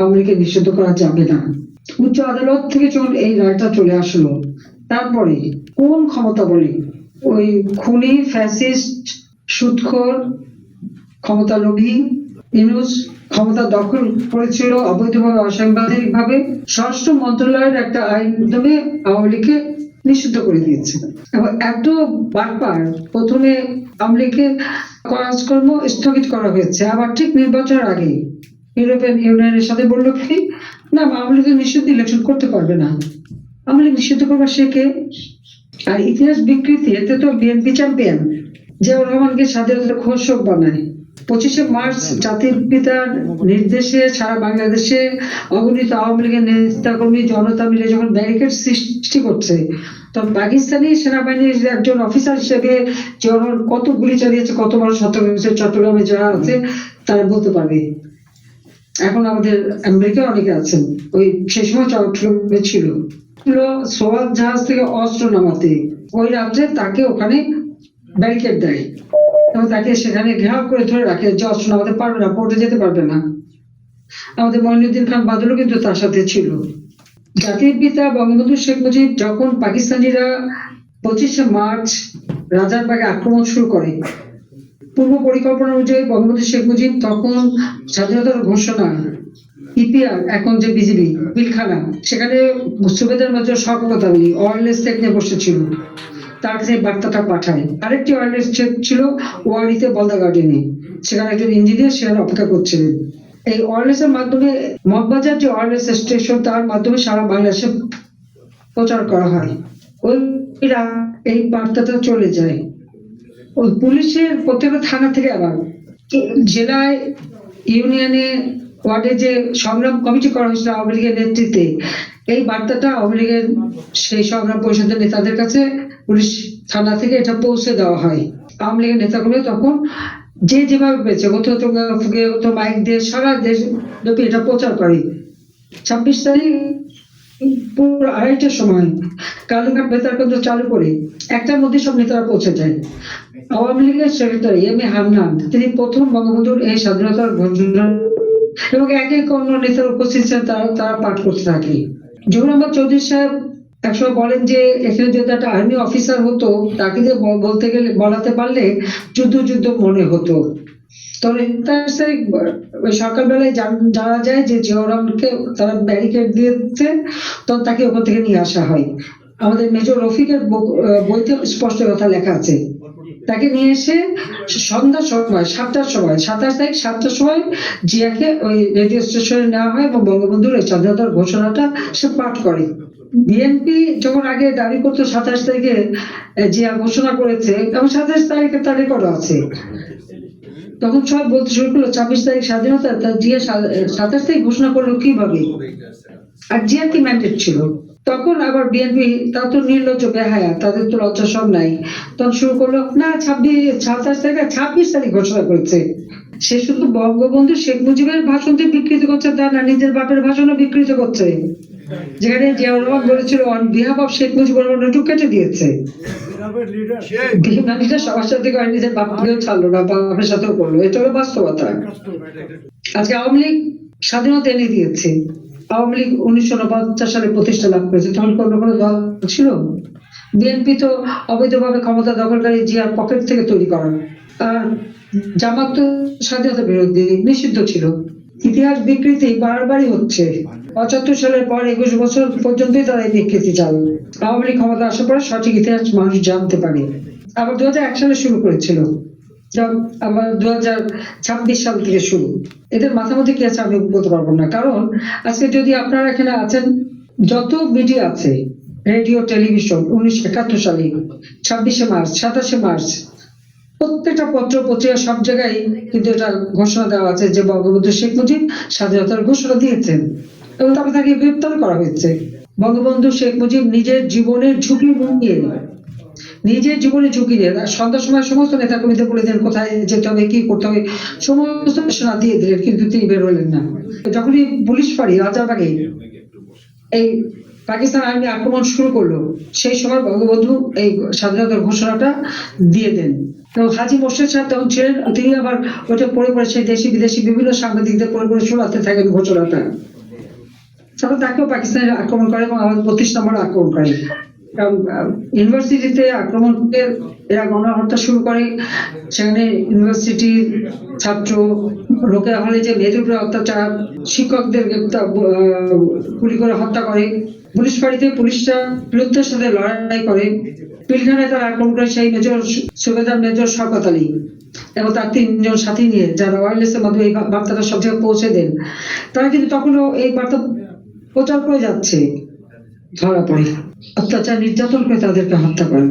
আওয়ামী লীগকে নিষিদ্ধ করা যাবে না। উচ্চ আদালত থেকে যখন এই রায়টা চলে আসলো, তারপরে কোন ক্ষমতা বলে ওই খুনি ফ্যাসিস্ট সুদখোর ক্ষমতা লোভী ইউনূস ক্ষমতা দখল করেছিল অবৈধভাবে অসাংবিধানিক ভাবে। স্বরাষ্ট্র মন্ত্রণালয়ের একটা আইন মাধ্যমে আওয়ামী লীগকে নিষিদ্ধ করে দিয়েছে। এবং এত বারবার প্রথমে আওয়ামী লীগের কাজকর্ম স্থগিত করা হয়েছে, আবার ঠিক নির্বাচনের আগে ইউরোপিয়ান ইউনিয়নের সাথে বললো কি না, আওয়ামী লীগ নিষিদ্ধ ইলেকশন করতে পারবে না। আওয়ামী লীগ নিষিদ্ধ করবার সে কে? আর ইতিহাস বিকৃতি, এতে তো বিএনপি চ্যাম্পিয়ন জিয়াউর রহমানকে স্বাধীনতার ঘোষক বানায়। 25শে মার্চ জাতির পিতার নির্দেশে সারা বাংলাদেশে অগণিত আওয়ামী লীগের নেতাকর্মী জনতা মিলে যখন ব্যারিকেড সৃষ্টি করছে, তখন পাকিস্তানি সেনাবাহিনীর একজন অফিসার হিসেবে কত গুলি চালিয়েছে, কত বড় চট্টগ্রামে যারা আছে তারা বলতে পারবে। এখন আমাদের আমেরিকায় অনেকে আছেন, ওই সেই সময় চট্টগ্রামে ছিল সোয়াত জাহাজ থেকে অস্ত্র নামাতে, ওই রাত্রে তাকে ওখানে ব্যারিকেড দেয় এবং তাকে সেখানে ঘেরাও করে ধরে রাখে যে অস্ত্র নামাতে পারবে না, পড়তে যেতে পারবে না। আমাদের মঈনুদ্দিন খান বাদলও কিন্তু তার সাথে ছিল। জাতির পিতা বঙ্গবন্ধু শেখ মুজিব যখন পাকিস্তানিরা 25শে মার্চ রাজারবাগে আক্রমণ শুরু করে, পূর্ব পরিকল্পনা অনুযায়ী বঙ্গবন্ধু শেখ মুজিব তখন স্বাধীনতার ঘোষণা ইপিআর, এখন যে বিজিবি পিলখানা, সেখানে সুবেদার major Shawkat Ali wireless set নিয়ে বসেছিল, তার কাছে বার্তাটা পাঠায়। আরেকটি ওয়্যারলেস সেট ছিল ওয়ারিতে বলদা গার্ডেনে, সেখানে একজন ইঞ্জিনিয়ার সেখানে অপেক্ষা করছিলেন। এই ওয়্যারলেস এর মাধ্যমে মগবাজার যে ওয়্যারলেস স্টেশন, তার মাধ্যমে সারা বাংলাদেশে প্রচার করা হয়। ওই এই বার্তাটা চলে যায় ওই পুলিশের প্রত্যেকটা থানা থেকে, আবার জেলায় ইউনিয়নে ওয়ার্ডে যে সংগ্রাম কমিটি করা হয়েছিল আওয়ামী লীগের নেতৃত্বে, এই বার্তাটা আওয়ামী লীগের সেই সংগ্রাম পরিষদের নেতাদের কাছে পুলিশ থানা থেকে এটা পৌঁছে দেওয়া হয়। আওয়ামী লীগের নেতাগুলো তখন যে যেভাবে পেয়েছে, হতো মাইক দিয়ে সারা দেশ ব্যাপী এটা প্রচার করে। 26 তারিখ পুরো 2:30টার সময় কালুঘাট বেতার কেন্দ্র চালু করে 1টার মধ্যে সব নেতারা পৌঁছে যায়। আওয়ামী লীগের সেক্রেটারি এম এ হান্নান, তিনি প্রথম বঙ্গবন্ধুর এই স্বাধীনতার ঘোষণা এবং এক এক অন্য নেতার উপস্থিত তারা পাঠ করতে থাকে। জহুর আহমদ চৌধুরী সাহেব একসময় বলেন যে এখানে যদি একটা আর্মি অফিসার হতো, তাকে দিয়ে বলতে গেলে বলাতে পারলে যুদ্ধ যুদ্ধ মনে হতো। তবে সকালবেলায় জানা যায় যে জিয়াউর রহমানকে তারা ব্যারিকেড দিয়েছে, তখন তাকে ওখান থেকে নিয়ে আসা হয়। আমাদের মেজর রফিকের বইতে স্পষ্ট কথা লেখা আছে, তাকে নিয়ে এসে সন্ধ্যার সময় 7টার সময় 27 তারিখ 7টার সময় জিয়াকে ওই রেডিও স্টেশনে নেওয়া হয় এবং বঙ্গবন্ধুর এই স্বাধীনতার ঘোষণাটা সে পাঠ করে। বিএনপি যখন আগে দাবি করতো 27 তারিখে জিয়া ঘোষণা করেছে এবং 27 তারিখে তার রেকর্ড আছে, তখন সবাই বলতে শুরু করলো 26 তারিখ স্বাধীনতা, তার জিয়া 27 তারিখ ঘোষণা করলো কিভাবে, আর জিয়ার কি ম্যান্ডেট ছিল? তখন আবার বিএনপি তা তো নির্লজ্জ বেহায়া, তাদের তো লজ্জা সব নাই, তখন শুরু করলো না 26 তারিখ ঘোষণা করেছে। সে শুধু বঙ্গবন্ধু শেখ মুজিবের ভাষণকে বিকৃত করছে তা না, নিজের বাপের ভাষণও বিকৃত করছে, যেখানে জিয়াউর রহমান বলেছিল on behalf of Sheikh Mujibur Rahman একটু কেটে দিয়েছে। সবার সাথে করে, নিজের বাপকেও ছাড়লো না, বাপের সাথেও করলো, এটা হলো বাস্তবতা। আজকে আওয়ামী লীগ স্বাধীনতা এনে দিয়েছে। আওয়ামী লীগ 1949 সালে প্রতিষ্ঠা লাভ করেছে, তখন কোনো দল ছিল? বিএনপি তো অবৈধভাবে ক্ষমতা দখলকারী জিয়ার পকেট থেকে তৈরি করা, আর জামাত তো স্বাধীনতা বিরোধী, নিষিদ্ধ ছিল। ইতিহাস বিকৃতি বারবারই হচ্ছে। 75 সালের পর 21 বছর পর্যন্তই তারা এই বিকৃতি চালু। আওয়ামী লীগ ক্ষমতা আসার পর সঠিক ইতিহাস মানুষ জানতে পারে। আবার 2001 সালে শুরু করেছিল, আবার 2026 সাল থেকে শুরু। এদের মাথার মধ্যে কি আছে আমি বলতে পারবো না, কারণ আজকে যদি আপনারা এখানে আছেন, যত মিডিয়া আছে, রেডিও টেলিভিশন, 1971 সালে 26শে মার্চ 27শে মার্চ প্রত্যেকটা পত্র পত্রিকা সব জায়গায় কিন্তু এটা ঘোষণা দেওয়া আছে যে বঙ্গবন্ধু শেখ মুজিব স্বাধীনতার ঘোষণা দিয়েছেন এবং তারপর তাকে গ্রেপ্তার করা হয়েছে। বঙ্গবন্ধু শেখ মুজিব নিজের জীবনের ঝুঁকি নিয়ে সন্ধ্যার সময় সমস্ত নেতা কর্মীদের বলে দেন কোথায় যেতে হবে, কি করতে হবে, সমস্ত ঘোষণা দিয়ে দিলেন, কিন্তু তিনি বের হলেন না। যখনই পুলিশ ফাঁড়ি রাজারবাগে এই পাকিস্তান আর্মি আক্রমণ শুরু করলো, সেই সময় বঙ্গবন্ধু এই স্বাধীনতার ঘোষণাটা দিয়ে দেন। হাজী মোর্শেদ সাহেব তখন ছিলেন, তিনি আবার ওটা পড়ে সেই দেশি বিদেশি বিভিন্ন সাংবাদিকদের পড়ে শোনাতে থাকেন ঘোষণাটা। তারপর তাকেও পাকিস্তানের আক্রমণ করে এবং আমাদের 32 নম্বর আক্রমণ করে। কারণ ইউনিভার্সিটিতে আক্রমণের এরা গণহত্যা শুরু করে। সেখানে ইউনিভার্সিটির ছাত্র রোকেয়া হলে যে মেয়েদের উপরে অত্যাচার, শিক্ষকদের গুলি করে হত্যা করে, পুলিশ ফাঁড়িতে পুলিশরা বিরুদ্ধের সাথে লড়াই করে, পিলখানায় তারা আক্রমণ করে সেই সুবেদার মেজর শওকত আলী এবং তার 3 জন সাথী নিয়ে, যারা ওয়্যারলেসের মাধ্যমে এই বার্তাটা সব জায়গায় পৌঁছে দেন। তারা কিন্তু তখনও এই বার্তা প্রচার করে যাচ্ছে, ধরা পড়ে, অত্যাচার নির্যাতন করে তাদেরকে হত্যা করে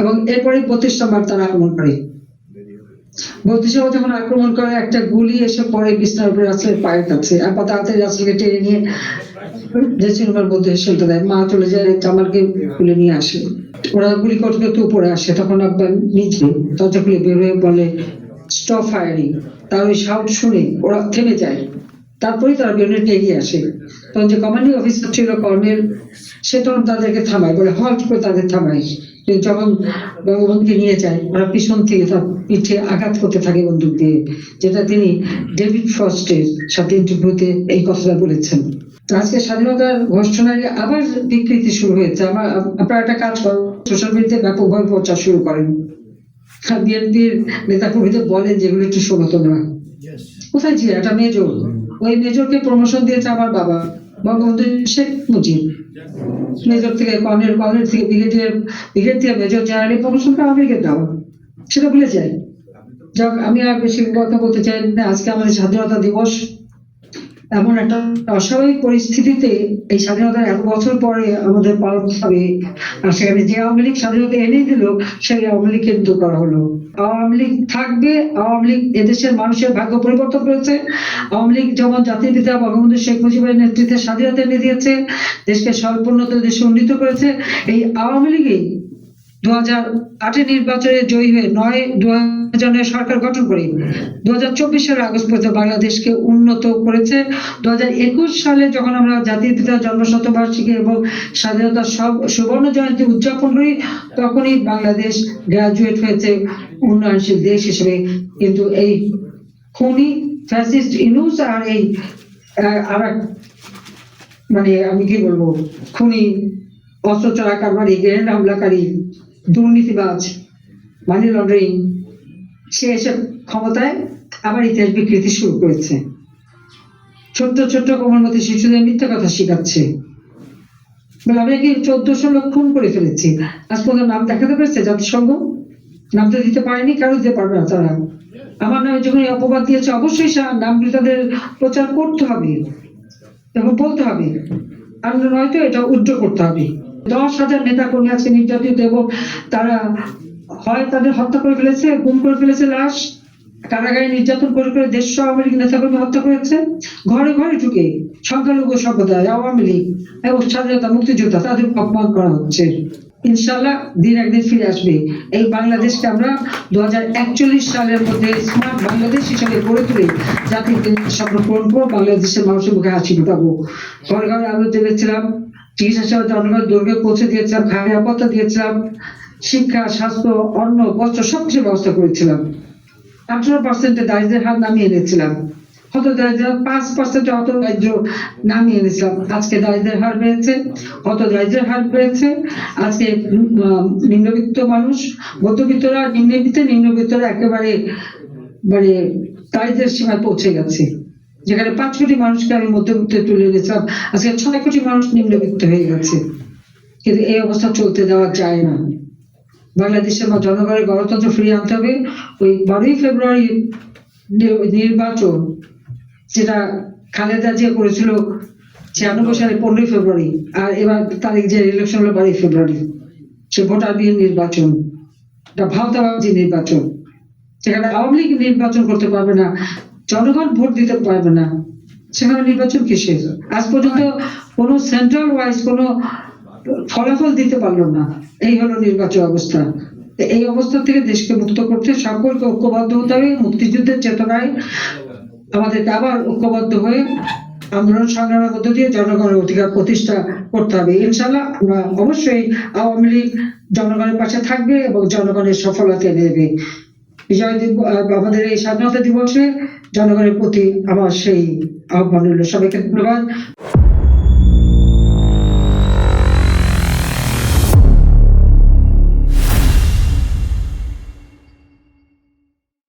এবং এরপরে 32 নম্বর তারা আক্রমণ করে। 32 নম্বর যখন আক্রমণ করে, একটা গুলি এসে পড়ে বিছনার উপরে রাসেলের পায়ের কাছে, আর তাড়াতাড়ি রাসেলকে টেনে নিয়ে ড্রেসিং রুমের মধ্যে ফেলতে দেয়। মা চলে যায়, জামালকে খুলে নিয়ে আসে। ওরা গুলি করতে করতে উপরে আসে, তখন আব্বা নিজে দরজা খুলে বের হয়ে বলে স্টপ ফায়ারিং। তার ওই সাউন্ড শুনে ওরা থেমে যায়, তারপরেই তারা বেরোনে এগিয়ে আসে। তখন যে কমান্ডিং অফিসার ছিল কর্নেল, সে তখন তাদেরকে থামায়, বলে হল্ট করে তাদের থামায়। কিন্তু যখন বঙ্গবন্ধুকে নিয়ে যায়, ওরা পিছন থেকে তার পিঠে আঘাত করতে থাকে বন্দুক দিয়ে, যেটা তিনি ডেভিড ফ্রস্টের সাথে ইন্টারভিউতে এই কথাটা বলেছেন। আজকে স্বাধীনতার ঘোষণায় আবার বিকৃতি শুরু হয়েছে। আপনারা একটা কাজ করেন, সোশ্যাল মিডিয়াতে ব্যাপকভাবে প্রচার শুরু করেন, বিএনপির নেতা কর্মীদের বলেন যেগুলো একটু শোনো তোমরা। কোথায় ছিল একটা মেজর? ওই মেজরকে প্রমোশন দিয়েছে আমার বাবা বঙ্গবন্ধু শেখ মুজিব। মেজর থেকে কর্নেল, কর্নেল থেকে ব্রিগেডিয়ার, ব্রিগেড থেকে মেজর জেনারেল, প্রমোশনটা আমেরিকার দেওয়া, সেটা ভুলে যায়। যাক, আমি আর বেশি কথা বলতে চাই না। আজকে আমাদের স্বাধীনতা দিবস, এমন একটা অস্বাভাবিক পরিস্থিতিতে এই স্বাধীনতার এত বছর পরে আমাদের পালন হবে। আর সেখানে যে আওয়ামী লীগ স্বাধীনতা এনে দিল, সেই আওয়ামী লীগ কিন্তু করা হলো। আওয়ামী লীগ থাকবে। আওয়ামী লীগ এদেশের মানুষের ভাগ্য পরিবর্তন করেছে। আওয়ামী লীগ যেমন জাতির পিতা বঙ্গবন্ধু শেখ মুজিবের নেতৃত্বে স্বাধীনতা এনে দিয়েছে, দেশকে সর্বোন্নত দেশে উন্নীত করেছে। এই আওয়ামী লীগই 2008 নির্বাচনে জয়ী হয়ে 9/2009 সরকার গঠন করে 2024 সালের আগস্ট পর্যন্ত বাংলাদেশকে উন্নত করেছে। 2021 সালে যখন আমরা জাতির পিতার জন্মশতবার্ষিকী এবং স্বাধীনতার সুবর্ণ জয়ন্তী উদযাপন করি, তখনই বাংলাদেশ গ্রাজুয়েট হয়েছে উন্নয়নশীল দেশ হিসেবে। কিন্তু এই খুনি ফ্যাসিস্ট ইউনূস আর এই মানে আমি কি বলবো, খুনি, অস্ত্র চোরাকারবারি, গ্রেনেড হামলাকারী, দুর্নীতিবাজ, মানি লন্ডারিং, সে এসব ক্ষমতায় আবার ইতিহাস বিকৃতি শুরু করেছে। ছোট্ট ছোট্ট কোমলমতি শিশুদের মিথ্যা কথা শিখাচ্ছে। আমরা কি 1400 লোক খুন করে ফেলেছি, আজ পর্যন্ত নাম দেখাতে পেরেছে জাতিসংঘ? নাম তো দিতে পারেনি, কারো দিতে পারবে না তারা। আমার নামে যখন অপবাদ দিয়েছে, অবশ্যই নামগুলি তাদের প্রচার করতে হবে এবং বলতে হবে, আর নয়তো এটা উদ্যোগ করতে হবে। 10,000 নেতা কর্মী আজকে নির্যাতিত এবং তারা হয় তাদের হত্যা করে ফেলেছে, গুম করে ফেলেছে লাশ, কারাগারে নির্যাতন করে করে দেশ আওয়ামী লীগ নেতা কর্মী হত্যা করেছে। ঘরে ঘরে ঢুকে সংখ্যালঘু সম্প্রদায়, আওয়ামী লীগ এবং স্বাধীনতা মুক্তিযোদ্ধা, তাদের অপমান করা হচ্ছে। ইনশাল্লাহ দিন একদিন ফিরে আসবে। এই বাংলাদেশকে আমরা 2041 সালের মধ্যে স্মার্ট বাংলাদেশ হিসেবে গড়ে তুলে জাতির স্বপ্ন পূরণ করবো। বাংলাদেশের মানুষের মুখে হাসি ফোটাবো। ঘরে ঘরে আলো জ্বেলেছিলাম, চিকিৎসা সেবা জনগণের দুর্গে পৌঁছে দিয়েছিলাম, খাদ্য নিরাপত্তা দিয়েছিলাম, শিক্ষা, স্বাস্থ্য, অন্ন, বস্ত্র সবকিছু ব্যবস্থা করেছিলাম। 18% দারিদ্রের হার নামিয়ে এনেছিলাম। হত দারিদ্র 5% হত দারিদ্র নামিয়ে এনেছিলাম। আজকে দারিদ্রের হার বেড়েছে, হত দারিদ্রের হার বেড়েছে। আজকে নিম্নবিত্ত মানুষ, মধ্যবিত্তরা, নিম্নবিত্তরা একেবারে মানে দারিদ্রের সীমায় পৌঁছে গেছে। যেখানে 5 কোটি মানুষকে আমি মধ্যবিত্তে তুলে এনেছিলাম, আজকে 6 কোটি মানুষ নিম্নবিত্ত হয়ে গেছে। কিন্তু এই অবস্থা চলতে দেওয়া যায় না। বাংলাদেশের জনগণের গণতন্ত্র ফিরিয়ে আনতে হবে। ওই 12ই ফেব্রুয়ারি নির্বাচন, যেটা খালেদা জিয়া করেছিল 96 সালে 15ই ফেব্রুয়ারি, আর এবার তারিখ যে ইলেকশন হলো 12ই ফেব্রুয়ারি, সে ভোটারবিহীন নির্বাচন, এটা ভাওতাবাজি নির্বাচন, সেখানে আওয়ামী লীগ নির্বাচন করতে পারবে না, জনগণ ভোট দিতে পারবে না, সেখানে নির্বাচন কিসের? আজ পর্যন্ত কোনো সেন্ট্রাল ওয়াইজ কোনো ফলাফল দিতে পারলো না। এই হলো নির্বাচন অবস্থা। এই অবস্থা থেকে দেশকে মুক্ত করতে সকলকে ঐক্যবদ্ধ হতে হবে। মুক্তিযুদ্ধের চেতনায় আমাদেরকে আবার ঐক্যবদ্ধ হয়ে আন্দোলন সংগ্রামের মধ্য দিয়ে জনগণের অধিকার প্রতিষ্ঠা করতে হবে। ইনশাল্লাহ আমরা অবশ্যই আওয়ামী লীগ জনগণের পাশে থাকবে এবং জনগণের সফলতা এনে দেবে। বিজয় দিবস, আমাদের এই স্বাধীনতা দিবসে জনগণের প্রতি আমার সেই আহ্বান রইল। সবাইকে ধন্যবাদ।